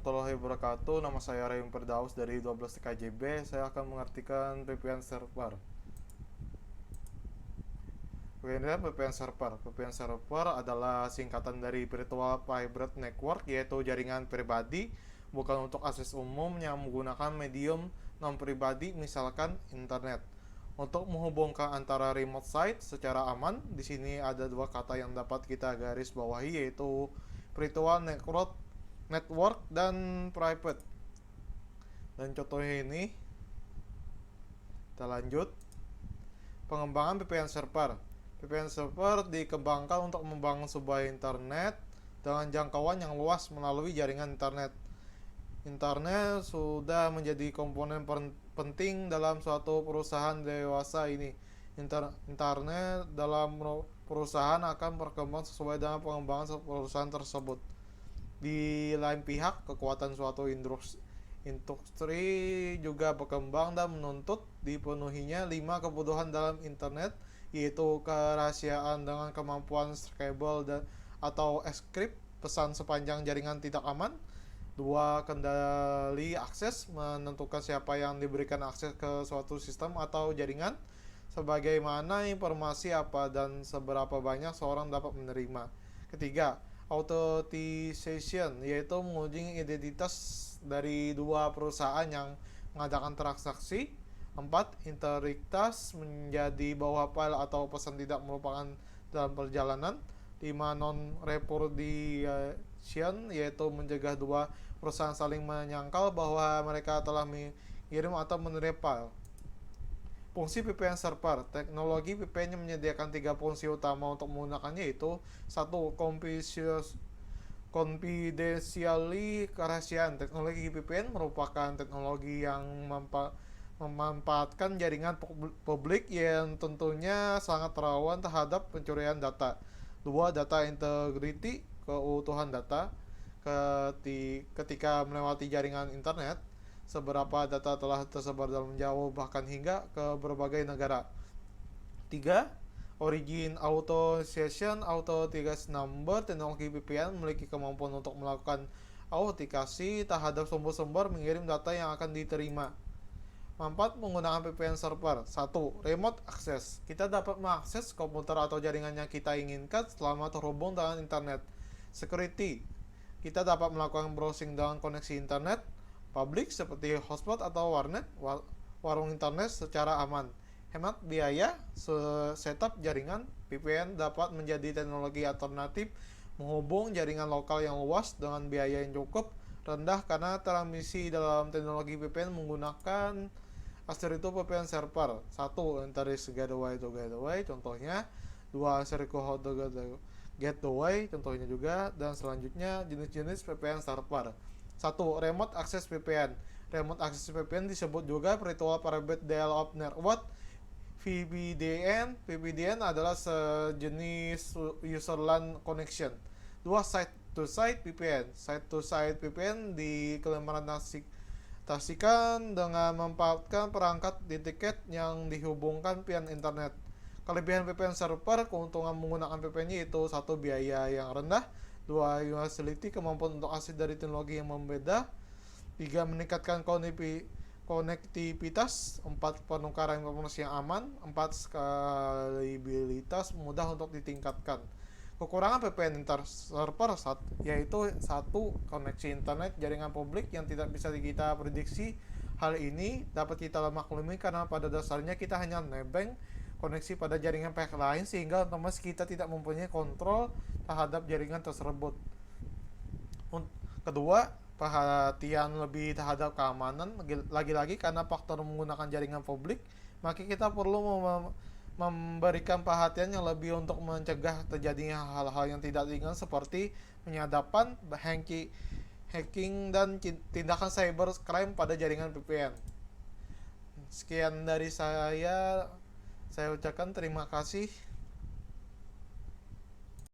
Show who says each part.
Speaker 1: warahmatullahi wabarakatuh. Nama saya Rayum Firdaus dari 12 TKJB. Saya akan mengartikan VPN server. VPN server adalah singkatan dari Virtual Private Network, yaitu jaringan pribadi bukan untuk akses umum yang menggunakan medium non-pribadi, misalkan internet. Untuk menghubungkan antara remote site secara aman, di sini ada dua kata yang dapat kita garis bawahi, yaitu virtual network dan private. Dan contohnya ini, kita lanjut. Pengembangan VPN server. VPN server dikembangkan untuk membangun sebuah internet dengan jangkauan yang luas melalui jaringan internet. Internet sudah menjadi komponen penting dalam suatu perusahaan dewasa ini. Internet dalam perusahaan akan berkembang sesuai dengan pengembangan perusahaan tersebut. Di lain pihak, kekuatan suatu industri juga berkembang dan menuntut dipenuhinya 5 kebutuhan dalam internet, yaitu kerahasiaan dengan kemampuan scalable atau encrypt pesan sepanjang jaringan tidak aman. 2. Kendali akses, menentukan siapa yang diberikan akses ke suatu sistem atau jaringan, sebagaimana informasi apa dan seberapa banyak seorang dapat menerima. Ketiga, authentication, yaitu menguji identitas dari dua perusahaan yang mengadakan transaksi. 4. Integritas, menjadi bahwa file atau pesan tidak merupakan dalam perjalanan. 5. Non-repudiation, yaitu mencegah dua perusahaan saling menyangkal bahwa mereka telah mengirim atau menerima file. Fungsi VPN server. Teknologi VPN yang menyediakan 3 fungsi utama untuk menggunakannya, yaitu 1. Confidentiality, kerahasiaan. Teknologi VPN merupakan teknologi yang memanfaatkan jaringan publik yang tentunya sangat rawan terhadap pencurian data. 2. Data integrity, keutuhan data. Ketika melewati jaringan internet, seberapa data telah tersebar dalam jauh bahkan hingga ke berbagai negara. 3. Origin Authentication number. Teknologi VPN memiliki kemampuan untuk melakukan autentikasi terhadap sumber-sumber mengirim data yang akan diterima. 4. Menggunakan VPN server. 1. Remote access. Kita dapat mengakses komputer atau jaringan yang kita inginkan selama terhubung dengan internet. Security. Kita dapat melakukan browsing dengan koneksi internet publik seperti hotspot atau warung internet secara aman. Hemat biaya. Setup jaringan. VPN dapat menjadi teknologi alternatif menghubung jaringan lokal yang luas dengan biaya yang cukup rendah, karena transmisi dalam teknologi VPN menggunakan itu VPN server. 1. Interest gateway to gateway, contohnya. 2. Circle to gateway, contohnya juga. Dan selanjutnya jenis-jenis VPN server. 1. Remote access VPN. Remote access VPN disebut juga Virtual Private Dial-up Network, VPDN. VPDN adalah sejenis user LAN connection. 2. Site to site VPN. Site to site VPN diimplementasikan dengan memanfaatkan perangkat di tiket yang dihubungkan via internet. Kelebihan VPN server. Keuntungan menggunakan VPN yaitu 1. Biaya yang rendah. 2. Universality, kemampuan untuk akses dari teknologi yang berbeda. 3. Meningkatkan konektivitas. 4. Penukaran informasi yang aman. 4. Scalabilitas, mudah untuk ditingkatkan. Kekurangan VPN server yaitu 1. Koneksi internet jaringan publik yang tidak bisa kita prediksi. Hal ini dapat kita maklumi karena pada dasarnya kita hanya nebeng koneksi pada jaringan pihak lain, sehingga otomatis kita tidak mempunyai kontrol terhadap jaringan tersebut. Kedua, perhatian lebih terhadap keamanan. Lagi-lagi karena faktor menggunakan jaringan publik, maka kita perlu memberikan perhatian yang lebih untuk mencegah terjadinya hal-hal yang tidak diinginkan seperti penyadapan, hacking, dan tindakan cybercrime pada jaringan VPN. Sekian dari saya ucapkan terima kasih.